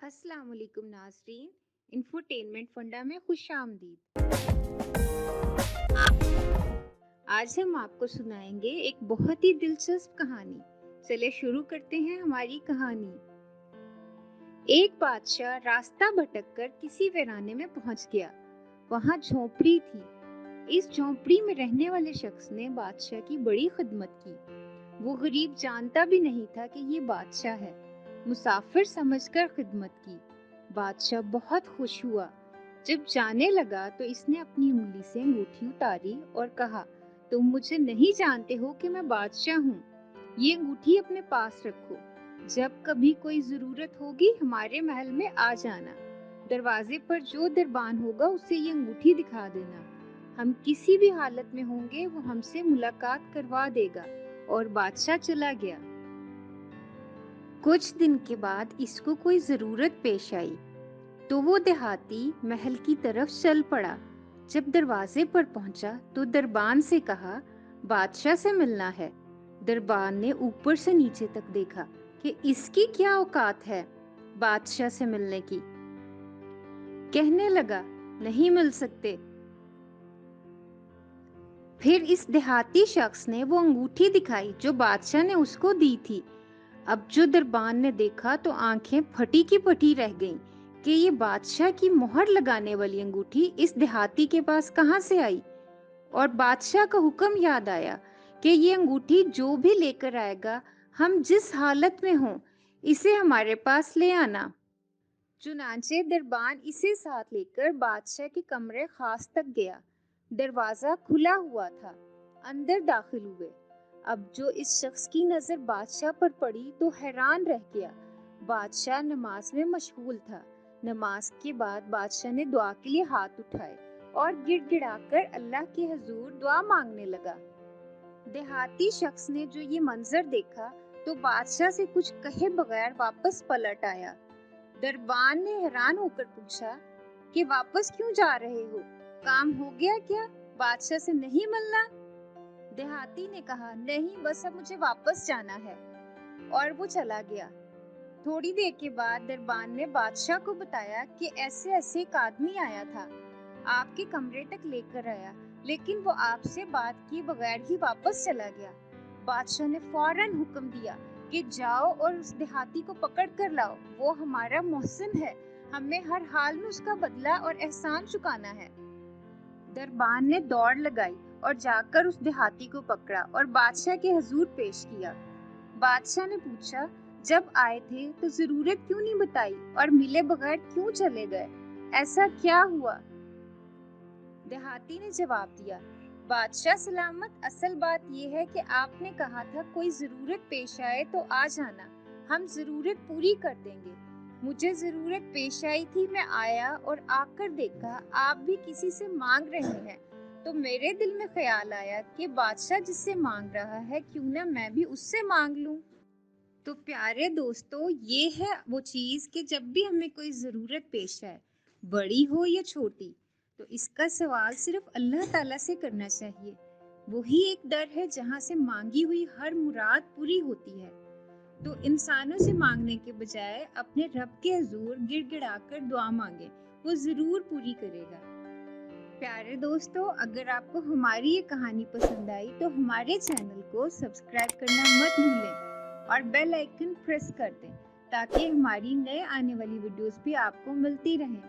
अस्सलाम वालेकुम नाज़रीन। इंफोटेनमेंट फंडा में खुश आमदीद। आज हम आपको सुनाएंगे एक बहुत ही दिलचस्प कहानी। चले शुरू करते हैं हमारी कहानी। एक बादशाह रास्ता भटककर किसी वीराने में पहुंच गया। वहां झोंपड़ी थी। इस झोंपड़ी में रहने वाले शख्स ने बादशाह की बड़ी खिदमत की। वो गरीब जानता भी नहीं था कि ये बादशाह है। मुसाफिर समझकर खिदमत की। बादशाह बहुत खुश हुआ। जब जाने लगा तो इसने अपनी उंगली से अंगूठी उतारी और कहा, तुम मुझे नहीं जानते हो कि मैं बादशाह हूँ। ये अंगूठी अपने पास रखो। जब कभी कोई जरूरत होगी हमारे महल में आ जाना। दरवाजे पर जो दरबान होगा उसे ये अंगूठी दिखा देना। हम किसी भी हालत में होंगे वो हमसे मुलाकात करवा देगा। और बादशाह चला गया। कुछ दिन के बाद इसको कोई जरूरत पेश आई तो वो देहाती महल की तरफ चल पड़ा। जब दरवाजे पर पहुंचा तो दरबान से कहा, बादशाह से मिलना है। दरबान ने ऊपर से नीचे तक देखा कि इसकी क्या औकात है बादशाह से मिलने की। कहने लगा, नहीं मिल सकते। फिर इस देहाती शख्स ने वो अंगूठी दिखाई जो बादशाह ने उसको दी थी। अब जो दरबान ने देखा तो आंखें फटी की फटी रह गईं कि ये बादशाह की मोहर लगाने वाली अंगूठी इस देहाती के पास कहाँ से आई। और बादशाह का हुक्म याद आया कि ये अंगूठी जो भी लेकर आएगा, हम जिस हालत में हों, इसे हमारे पास ले आना। चुनांचे दरबान इसे साथ लेकर बादशाह के कमरे खास तक गया। दरवाजा खुला हुआ था। अंदर दाखिल हुए। अब जो इस शख्स की नजर बादशाह पर पड़ी तो हैरान रह गया। बादशाह नमाज में मशगूल था। नमाज के बाद बादशाह ने दुआ के लिए हाथ उठाए और गिड़गिड़ाकर अल्लाह के हुजूर दुआ मांगने लगा। देहाती शख्स ने जो ये मंजर देखा तो बादशाह से कुछ कहे बगैर वापस पलट आया। दरबान ने हैरान होकर पूछा कि वापस क्यों जा रहे हो? काम हो गया क्या? बादशाह से नहीं मिलना? देहाती ने कहा, नहीं, बस अब मुझे वापस जाना है। और वो चला गया। थोड़ी देर के बाद दरबान ने बादशाह को बताया कि ऐसे ऐसे एक आदमी आया था, आपके कमरे तक लेकर आया, लेकिन वो आपसे बात किए बगैर ही वापस चला गया। बादशाह ने फौरन हुक्म दिया कि जाओ और उस देहाती को पकड़ कर लाओ। वो हमारा मोहसिन है, हमें हर हाल में उसका बदला और एहसान चुकाना है। दरबान ने दौड़ लगाई और जाकर उस देहाती को पकड़ा और बादशाह के हुजूर पेश किया। बादशाह ने पूछा, जब आए थे तो जरूरत क्यों नहीं बताई और मिले बगैर क्यों चले गए? ऐसा क्या हुआ? देहाती ने जवाब दिया, बादशाह सलामत, असल बात यह है कि आपने कहा था कोई जरूरत पेश आए तो आ जाना, हम जरूरत पूरी कर देंगे। मुझे जरूरत पेश आई थी, मैं आया और आकर देखा आप भी किसी से मांग रहे हैं, तो मेरे दिल में ख्याल आया कि बादशाह जिससे मांग रहा है क्यों ना मैं भी उससे मांग लूं। तो प्यारे दोस्तों, ये है वो चीज़ कि जब भी हमें कोई ज़रूरत पेश आए, बड़ी हो या छोटी, तो इसका सवाल सिर्फ अल्लाह ताला से करना चाहिए। वही एक दर है जहाँ से मांगी हुई हर मुराद पूरी होती है। तो इंसानों से मांगने के बजाय अपने रब के हुजूर गिड़गिड़ाकर दुआ मांगे, वो ज़रूर पूरी करेगा। प्यारे दोस्तों, अगर आपको हमारी ये कहानी पसंद आई तो हमारे चैनल को सब्सक्राइब करना मत भूलें और बेल आइकन प्रेस कर दें ताकि हमारी नए आने वाली वीडियोस भी आपको मिलती रहें।